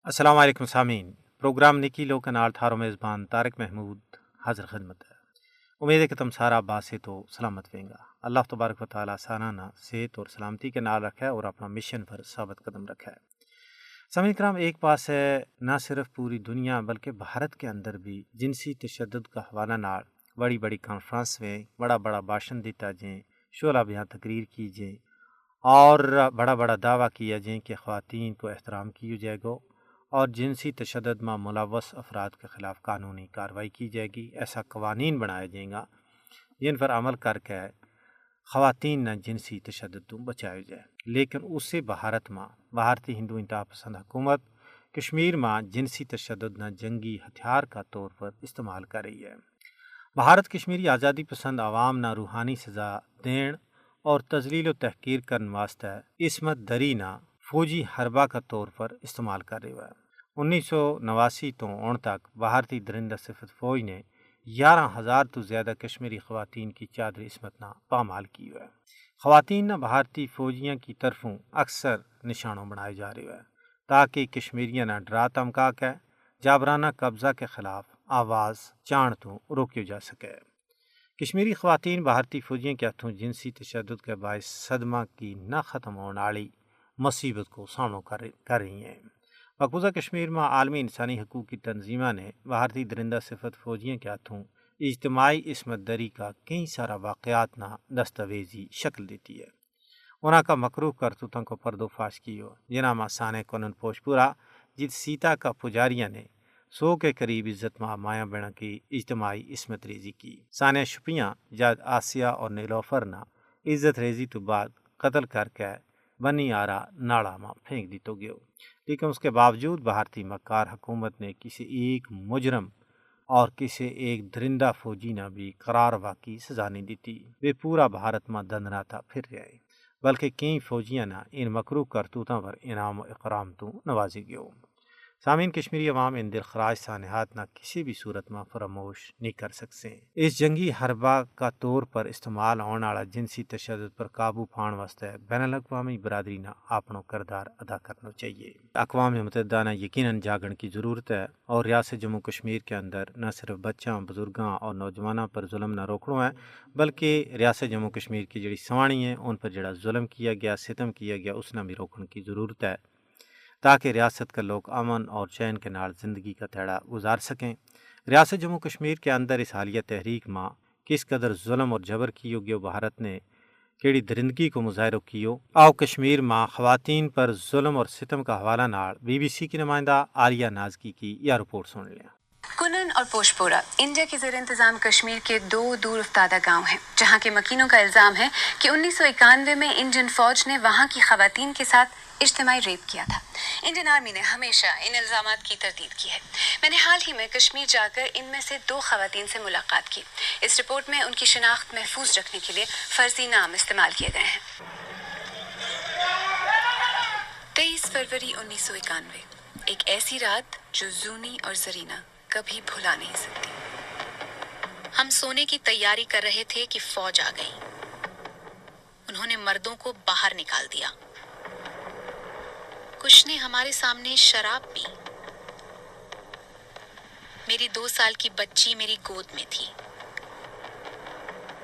السلام علیکم سامعین، پروگرام نکی لو کنال تھارو میزبان طارق محمود حاضر خدمت ہے۔ امید ہے کہ تم سارا باسط و سلامت ہوئیں گا۔ اللہ تبارک و تعالیٰ سالانہ صحت اور سلامتی کے نال رکھا ہے اور اپنا مشن پر ثابت قدم رکھا ہے۔ سامعین کرام، ایک پاس ہے نہ صرف پوری دنیا بلکہ بھارت کے اندر بھی جنسی تشدد کا حوالہ نال بڑی بڑی کانفرنس میں بڑا بڑا بھاشن دیتا جائیں، شعلہ بیان تقریر کی جائیں اور بڑا بڑا دعویٰ کیا جائیں کہ خواتین کو احترام کیا جائے گا اور جنسی تشدد میں ملوث افراد کے خلاف قانونی کارروائی کی جائے گی۔ ایسا قوانین بنایا جائیں گا جن پر عمل کر کے خواتین نہ جنسی تشدد تو بچایا جائے۔ لیکن اس سے بھارتی ہندو انتہا پسند حکومت کشمیر میں جنسی تشدد نہ جنگی ہتھیار کا طور پر استعمال کر رہی ہے۔ بھارت کشمیری آزادی پسند عوام نہ روحانی سزا دین اور تذلیل و تحقیر کرنے واسطے عصمت دری نہ فوجی حربہ کا طور پر استعمال کر رہی ہے۔ 1989 تو اون تک بھارتی درندہ صفت فوج نے 11,000 تو زیادہ کشمیری خواتین کی چادر عصمت نہ پامال کی ہے۔ خواتین نہ بھارتی فوجیوں کی طرفوں اکثر نشانوں بنائے جا رہے ہیں تاکہ کشمیریاں نہ ڈرا دھمکا کے جابرانہ قبضہ کے خلاف آواز چان تو روکیو جا سکے۔ کشمیری خواتین بھارتی فوجیوں کے ہاتھوں جنسی تشدد کے باعث صدمہ کی نہ ختم ہونے والی مصیبت کو سامنا کر رہی ہیں۔ مقبوضہ کشمیر میں عالمی انسانی حقوق کی تنظیموں نے بھارتی درندہ صفت فوجیوں کے ہاتھوں اجتماعی عصمت دری کا کئی سارا واقعات نہ دستاویزی شکل دیتی ہے۔ انہاں کا مکروہ کرتوتوں کو پردو فاش کیو، جنہاں میں سانے کنن پوشپورا جت سیتا کا پجاریہ نے 100 کے قریب عزت مایا بیڑا کی اجتماعی عصمت ریزی کی۔ سانے شپیاں جد آسیہ اور نیلوفر نہ عزت ریزی تو بعد قتل کر کے بنی آرا ناڑا میں پھینک دی تو گیو، لیکن اس کے باوجود بھارتی مکار حکومت نے کسی ایک مجرم اور کسی ایک درندہ فوجی نہ بھی قرار واقعی سزا نہیں دیتی۔ وہ پورا بھارت میں دندناتا پھر رہے، بلکہ کئی فوجیاں نہ ان مکروہ کرتوتوں پر انعام و اکرام تو نوازی گیو۔ سامعین، کشمیری عوام ان دلخراش سانحات نہ کسی بھی صورت میں فراموش نہیں کر سکتے۔ اس جنگی حربہ کا طور پر استعمال ہونے والا جنسی تشدد پر قابو پان واسطے بین الاقوامی برادری نہ اپنا کردار ادا کرنا چاہیے۔ اقوام متحدہ نہ یقیناً جاگن کی ضرورت ہے اور ریاست جموں کشمیر کے اندر نہ صرف بچوں، بزرگاں اور نوجوانوں پر ظلم نہ روکنا ہے، بلکہ ریاست جموں کشمیر کی جڑی سوانی ہیں ان پر جڑا ظلم کیا گیا، ستم کیا گیا، اس نہ بھی روکنے کی ضرورت ہے تاکہ ریاست کے لوگ امن اور چین کے نال زندگی کا تیڑا گزار سکیں۔ ریاست جموں کشمیر کے اندر اس حالیہ تحریک ماں کس قدر ظلم اور جبر کیو گیو بھارت نے کیڑی درندگی کو مظاہرہ کیو، آؤ کشمیر ماں خواتین پر ظلم اور ستم کا حوالہ نال BBC کی نمائندہ عالیہ نازکی کی یہ رپورٹ سن لیں۔ کنن اور پوشپورا انڈیا کے زیر انتظام کشمیر کے دو دور افتادہ گاؤں ہیں جہاں کے مکینوں کا الزام ہے کہ 1991 میں انڈین فوج نے وہاں کی خواتین کے ساتھ اجتماعی ریپ کیا تھا۔ انڈین آرمی نے ہمیشہ ان الزامات کی تردید کی ہے۔ میں نے حال ہی میں کشمیر جا کر ان میں سے 2 خواتین سے ملاقات کی۔ اس رپورٹ میں ان کی شناخت محفوظ رکھنے کے لیے فرضی نام استعمال کیے گئے ہیں۔ 23 فروری 1991، ایک ایسی رات جو زونی اور زرینہ کبھی بھلا نہیں سکتی۔ ہم سونے کی تیاری کر رہے تھے کہ فوج آ گئی۔ انہوں نے مردوں کو باہر نکال دیا۔ کچھ نے ہمارے سامنے شراب پی۔ میری 2 سال کی بچی میری گود میں تھی۔